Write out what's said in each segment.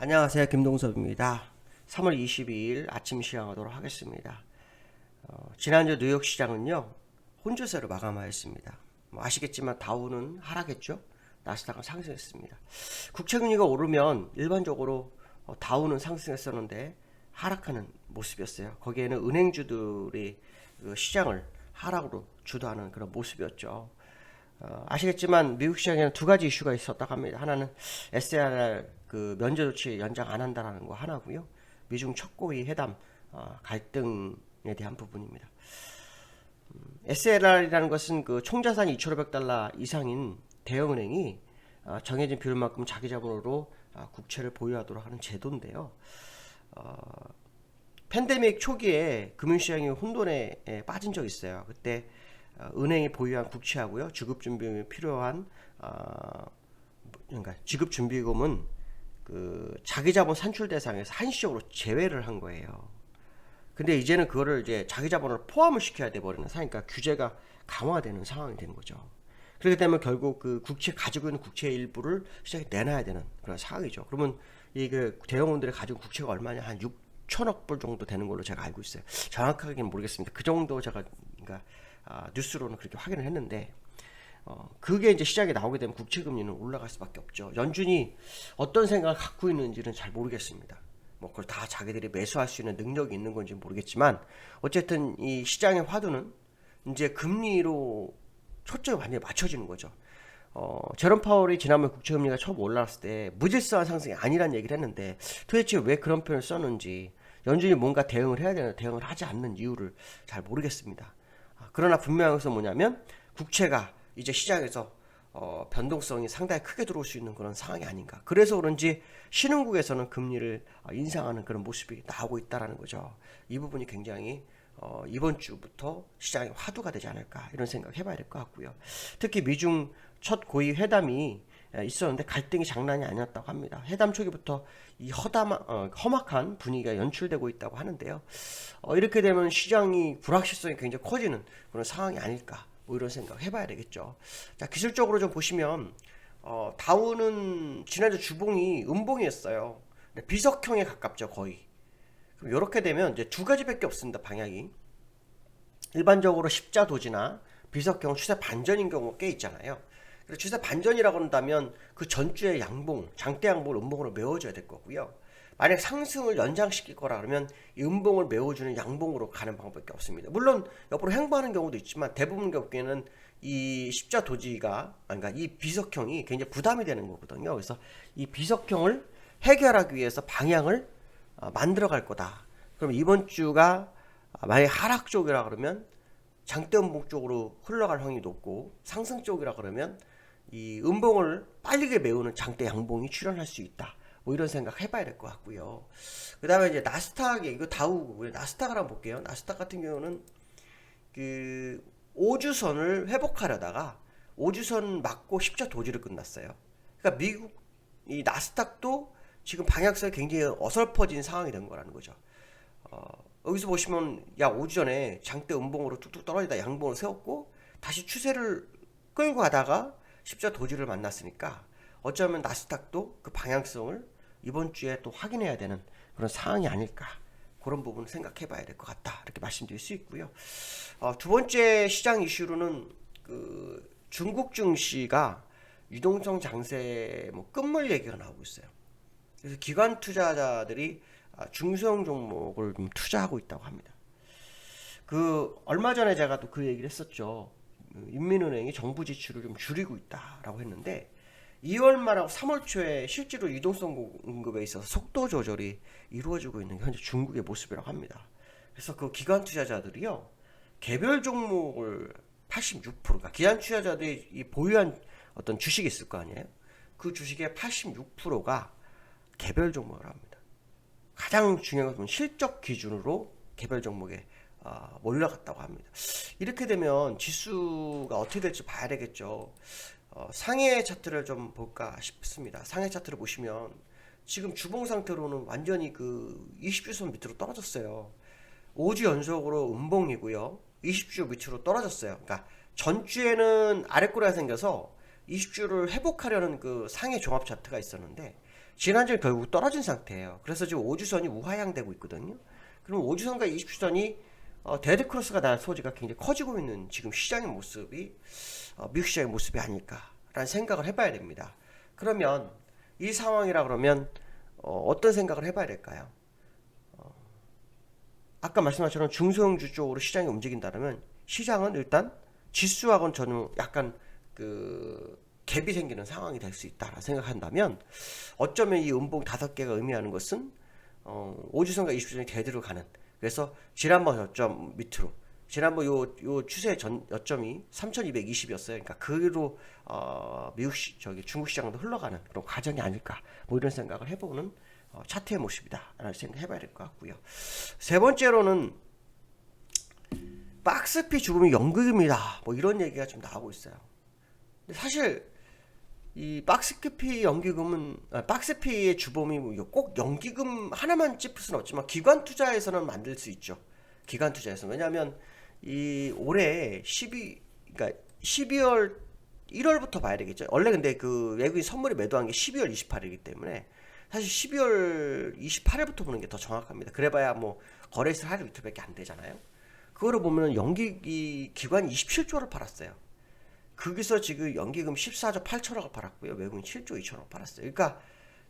안녕하세요. 김동섭입니다. 3월 22일 아침 시황하도록 하겠습니다. 지난주 뉴욕 시장은요, 혼조세로 마감하였습니다. 아시겠지만 다우는 하락했죠. 나스닥은 상승했습니다. 국채금리가 오르면 일반적으로 다우는 상승했었는데 하락하는 모습이었어요. 거기에는 은행주들이 그 시장을 하락으로 주도하는 그런 모습이었죠. 아시겠지만 미국 시장에는 두 가지 이슈가 있었다고 합니다. 하나는 SLR 그 면제 조치 연장 안 한다라는 거 하나고요. 미중 첫 고위 회담 갈등에 대한 부분입니다. SLR이라는 것은 그 총자산이 2,500달러 이상인 대형은행이 정해진 비율만큼 자기 자본으로 국채를 보유하도록 하는 제도인데요. 팬데믹 초기에 금융시장이 혼돈에 빠진 적이 있어요. 그때 은행이 보유한 국채하고요, 지급준비금이 필요한 그러니까 지급준비금은 그 자기자본 산출 대상에서 한시적으로 제외를 한 거예요. 근데 이제는 그거를 이제 자기자본을 포함을 시켜야 돼 버리는 상황이니까 규제가 강화되는 상황이 되는 거죠. 그렇게 되면 결국 그 국채 가지고 있는 국채의 일부를 시장에 내놔야 되는 그런 상황이죠. 그러면 이게 대형원들이 가지고 국채가 얼마냐, 한 6천억 불 정도 되는 걸로 제가 알고 있어요. 정확하게는 모르겠습니다. 그 정도 제가 그러니까 뉴스로는 그렇게 확인을 했는데, 그게 이제 시장에 나오게 되면 국채금리는 올라갈 수밖에 없죠. 연준이 어떤 생각을 갖고 있는지는 잘 모르겠습니다. 뭐 그걸 다 자기들이 매수할 수 있는 능력이 있는 건지 모르겠지만, 어쨌든 이 시장의 화두는 이제 금리로 초점이 완전히 맞춰지는 거죠. 제롬 파월이 지난번 국채금리가 처음 올라왔을 때 무질서한 상승이 아니란 얘기를 했는데, 도대체 왜 그런 표현을 썼는지, 연준이 뭔가 대응을 해야 되는 대응을 하지 않는 이유를 잘 모르겠습니다. 그러나 분명한 것은 뭐냐면 국채가 이제 시장에서 변동성이 상당히 크게 들어올 수 있는 그런 상황이 아닌가. 그래서 그런지 신흥국에서는 금리를 인상하는 그런 모습이 나오고 있다라는 거죠. 이 부분이 굉장히 이번 주부터 시장의 화두가 되지 않을까, 이런 생각 해봐야 될 것 같고요. 특히 미중 첫 고위 회담이 있었는데 갈등이 장난이 아니었다고 합니다. 회담 초기부터 이 험악한 분위기가 연출되고 있다고 하는데요. 이렇게 되면 시장이 불확실성이 굉장히 커지는 그런 상황이 아닐까, 뭐 이런 생각 해봐야 되겠죠. 자, 기술적으로 좀 보시면 다우는 지난주 주봉이 음봉이었어요. 비석형에 가깝죠, 거의. 그럼 이렇게 되면 이제 두 가지밖에 없습니다, 방향이. 일반적으로 십자 도지나 비석형 추세 반전인 경우가 꽤 있잖아요. 그래서 추세 반전이라고 한다면 그 전주의 양봉, 장대 양봉을 음봉으로 메워줘야 될 거고요. 만약 상승을 연장시킬 거라 그러면 이 음봉을 메워주는 양봉으로 가는 방법밖에 없습니다. 물론 옆으로 횡보하는 경우도 있지만 대부분 경우에는 이 십자 도지가, 그러니까 이 비석형이 굉장히 부담이 되는 거거든요. 그래서 이 비석형을 해결하기 위해서 방향을 만들어 갈 거다. 그럼 이번 주가 만약에 하락 쪽이라 그러면 장대 음봉 쪽으로 흘러갈 확률이 높고, 상승 쪽이라 그러면 이 음봉을 빠르게 메우는 장대 양봉이 출현할 수 있다. 뭐 이런 생각 해봐야 될 것 같고요. 그 다음에 이제 나스닥에, 이거 다우고 나스닥을 한번 볼게요. 나스닥 같은 경우는 그 5주선을 회복하려다가 5주선 맞고 십자 도지를 끝났어요. 그러니까 미국 이 나스닥도 지금 방향성이 굉장히 어설퍼진 상황이 된 거라는 거죠. 여기서 보시면 약 5주 전에 장대 음봉으로 뚝뚝 떨어지다 양봉을 세웠고 다시 추세를 끌고 가다가 십자 도지를 만났으니까 어쩌면 나스닥도 그 방향성을 이번 주에 또 확인해야 되는 그런 상황이 아닐까, 그런 부분 생각해 봐야 될 것 같다, 이렇게 말씀드릴 수 있고요. 두 번째 시장 이슈로는 그 중국 증시가 유동성 장세 뭐 끝물 얘기가 나오고 있어요. 그래서 기관 투자자들이 중소형 종목을 좀 투자하고 있다고 합니다. 그 얼마 전에 제가 또 그 얘기를 했었죠. 인민은행이 정부 지출을 좀 줄이고 있다라고 했는데 2월 말하고 3월 초에 실제로 유동성 공급에 있어서 속도 조절이 이루어지고 있는 게 현재 중국의 모습이라고 합니다. 그래서 그 기관 투자자들이요, 개별 종목을 86%, 그러니까 기관 투자자들이 이 보유한 어떤 주식이 있을 거 아니에요. 그 주식의 86%가 개별 종목을 합니다. 가장 중요한 것은 실적 기준으로 개별 종목에 올라갔다고 합니다. 이렇게 되면 지수가 어떻게 될지 봐야 되겠죠. 상해 차트를 좀 볼까 싶습니다. 상해 차트를 보시면 지금 주봉 상태로는 완전히 그 20주선 밑으로 떨어졌어요. 5주 연속으로 음봉이고요. 20주 밑으로 떨어졌어요. 그러니까 전주에는 아랫꼬리가 생겨서 20주를 회복하려는 그 상해 종합 차트가 있었는데 지난주에 결국 떨어진 상태예요. 그래서 지금 5주선이 우하향되고 있거든요. 그럼 5주선과 20주선이 데드 크로스가 날 소지가 굉장히 커지고 있는 지금 시장의 모습이 미국 시장의 모습이 아닐까라는 생각을 해봐야 됩니다. 그러면 이 상황이라 그러면 어떤 생각을 해봐야 될까요? 아까 말씀한 것처럼 중소형주 쪽으로 시장이 움직인다면 시장은 일단 지수하고는 저는 약간 그 갭이 생기는 상황이 될 수 있다라 생각한다면 어쩌면 이 음봉 5개가 의미하는 것은 5주선과 20주선이 대대로 가는, 그래서 지난번 저점 밑으로 지난번 요 추세 전 여점이 3220이었어요. 그러니까 그로 중국 시장도 흘러가는 그런 과정이 아닐까 뭐 이런 생각을 해보는 차트의 모습이다라는 생각 해봐야 될 것 같고요. 세 번째로는 박스피 주범이 연기금이다 뭐 이런 얘기가 좀 나오고 있어요. 근데 사실 이 박스피 연기금은 박스피의 주범이 꼭 연기금 하나만 짚을 수는 없지만 기관 투자에서는 만들 수 있죠. 기관 투자에서. 왜냐하면 이 올해 그러니까 12월 1월부터 봐야 되겠죠. 원래 근데 그 외국인 선물이 매도한 게 12월 28일이기 때문에 사실 12월 28일부터 보는 게 더 정확합니다. 그래봐야 뭐 거래일수 하루 이틀밖에 안 되잖아요. 그거를 보면 기관이 27조를 팔았어요. 거기서 지금 연기금 14조 8천억을 팔았고요. 외국인 7조 2천억 팔았어요. 그러니까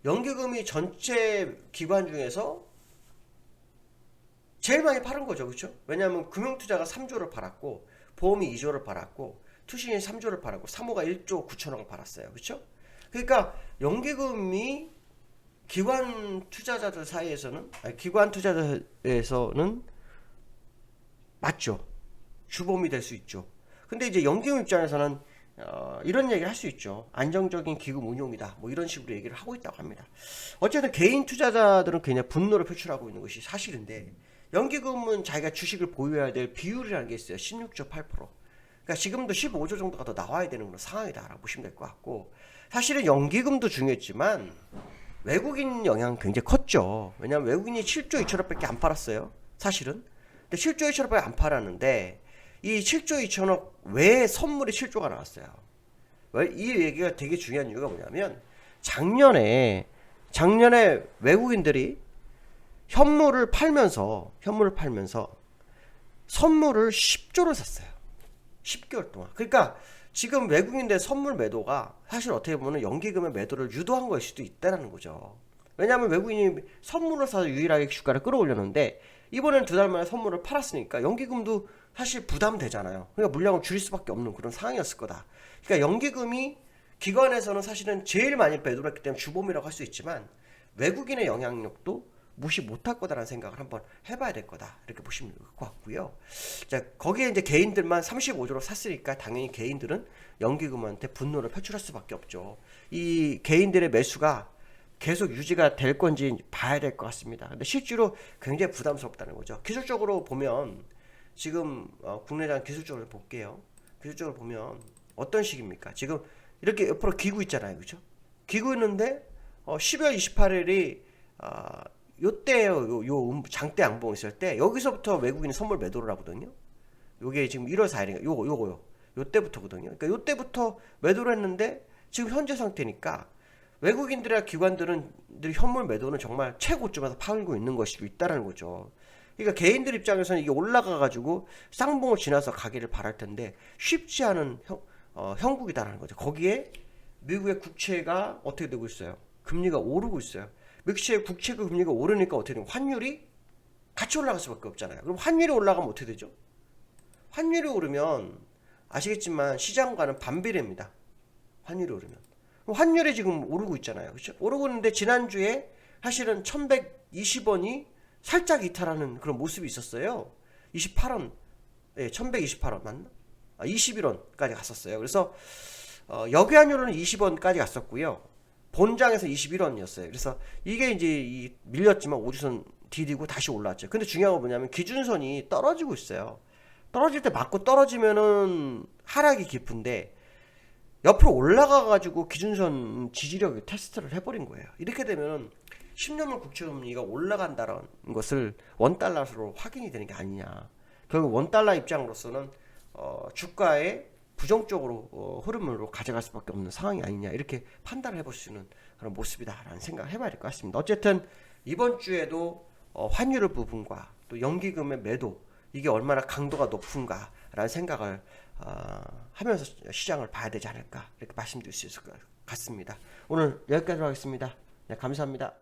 연기금이 전체 기관 중에서 제일 많이 팔은 거죠. 그렇죠? 왜냐하면 금융투자가 3조를 팔았고 보험이 2조를 팔았고 투신이 3조를 팔았고 사모가 1조 9천억을 팔았어요. 그렇죠? 그러니까 연기금이 기관 투자자들 사이에서는 기관 투자자에서는 맞죠. 주범이 될 수 있죠. 근데 이제 연기금 입장에서는 이런 얘기를 할 수 있죠. 안정적인 기금 운용이다. 뭐 이런 식으로 얘기를 하고 있다고 합니다. 어쨌든 개인 투자자들은 그냥 분노를 표출하고 있는 것이 사실인데 연기금은 자기가 주식을 보유해야 될 비율이라는 게 있어요. 16.8%. 그러니까 지금도 15조 정도가 더 나와야 되는 그런 상황이다라고 보시면 될 것 같고, 사실은 연기금도 중요했지만 외국인 영향은 굉장히 컸죠. 왜냐하면 외국인이 7조 2천억밖에 안 팔았어요. 사실은. 근데 7조 2천억밖에 안 팔았는데 이 7조 2천억 외에 선물이 7조가 나왔어요. 이 얘기가 되게 중요한 이유가 뭐냐면 작년에 외국인들이 현물을 팔면서 선물을 10조를 샀어요. 10개월 동안. 그러니까 지금 외국인들 선물 매도가 사실 어떻게 보면 연기금의 매도를 유도한 걸 수도 있다는 거죠. 왜냐하면 외국인이 선물을 사서 유일하게 주가를 끌어올렸는데 이번엔 2달 만에 선물을 팔았으니까 연기금도 사실 부담되잖아요. 그러니까 물량을 줄일 수밖에 없는 그런 상황이었을 거다. 그러니까 연기금이 기관에서는 사실은 제일 많이 매도를 했기 때문에 주범이라고 할 수 있지만 외국인의 영향력도 무시 못할 거다라는 생각을 한번 해봐야 될 거다. 이렇게 보시면 될 것 같고요. 자, 거기에 이제 개인들만 35조로 샀으니까 당연히 개인들은 연기금한테 분노를 표출할 수밖에 없죠. 이 개인들의 매수가 계속 유지가 될 건지 봐야 될 것 같습니다. 근데 실제로 굉장히 부담스럽다는 거죠. 기술적으로 보면 지금 국내장 기술적으로 볼게요. 기술적으로 보면 어떤 식입니까? 지금 이렇게 옆으로 기고 있잖아요. 그죠? 기고 있는데 12월 28일이 요때요. 요 장대 양봉 있을 때 여기서부터 외국인이 선물 매도를 하거든요. 요게 지금 1월 4일인가 요거요. 요때부터거든요. 그러니까 요때부터 매도를 했는데 지금 현재 상태니까 외국인들이나 기관들은 현물 매도는 정말 최고점에서 팔고 있는 것이 있다라는 거죠. 그러니까 개인들 입장에서는 이게 올라가가지고 쌍봉을 지나서 가기를 바랄 텐데 쉽지 않은 형국이다라는 거죠. 거기에 미국의 국채가 어떻게 되고 있어요? 금리가 오르고 있어요. 미국의 국채 금리가 오르니까 어떻게 되는 환율이 같이 올라갈 수밖에 없잖아요. 그럼 환율이 올라가면 어떻게 되죠? 환율이 오르면 아시겠지만 시장과는 반비례입니다. 환율이 오르면. 환율이 지금 오르고 있잖아요. 그렇죠? 오르고 있는데 지난주에 사실은 1120원이 살짝 이탈하는 그런 모습이 있었어요. 28원. 네, 1128원 맞나? 21원까지 갔었어요. 그래서 역외환율은 20원까지 갔었고요. 본장에서 21원이었어요. 그래서 이게 이제 밀렸지만 5주선 디디고 다시 올라왔죠. 근데 중요한 건 뭐냐면 기준선이 떨어지고 있어요. 떨어질 때 맞고 떨어지면은 하락이 깊은데 옆으로 올라가가지고 기준선 지지력 테스트를 해버린 거예요. 이렇게 되면 10년물 국채금리가 올라간다는 것을 원달러로 확인이 되는 게 아니냐. 결국 원달러 입장으로서는 주가의 부정적으로 흐름으로 가져갈 수밖에 없는 상황이 아니냐 이렇게 판단을 해볼 수 있는 그런 모습이다라는 생각을 해봐야 될 것 같습니다. 어쨌든 이번 주에도 환율의 부분과 또 연기금의 매도 이게 얼마나 강도가 높은가라는 생각을 하면서 시장을 봐야 되지 않을까 이렇게 말씀드릴 수 있을 것 같습니다. 오늘 여기까지로 하겠습니다. 네, 감사합니다.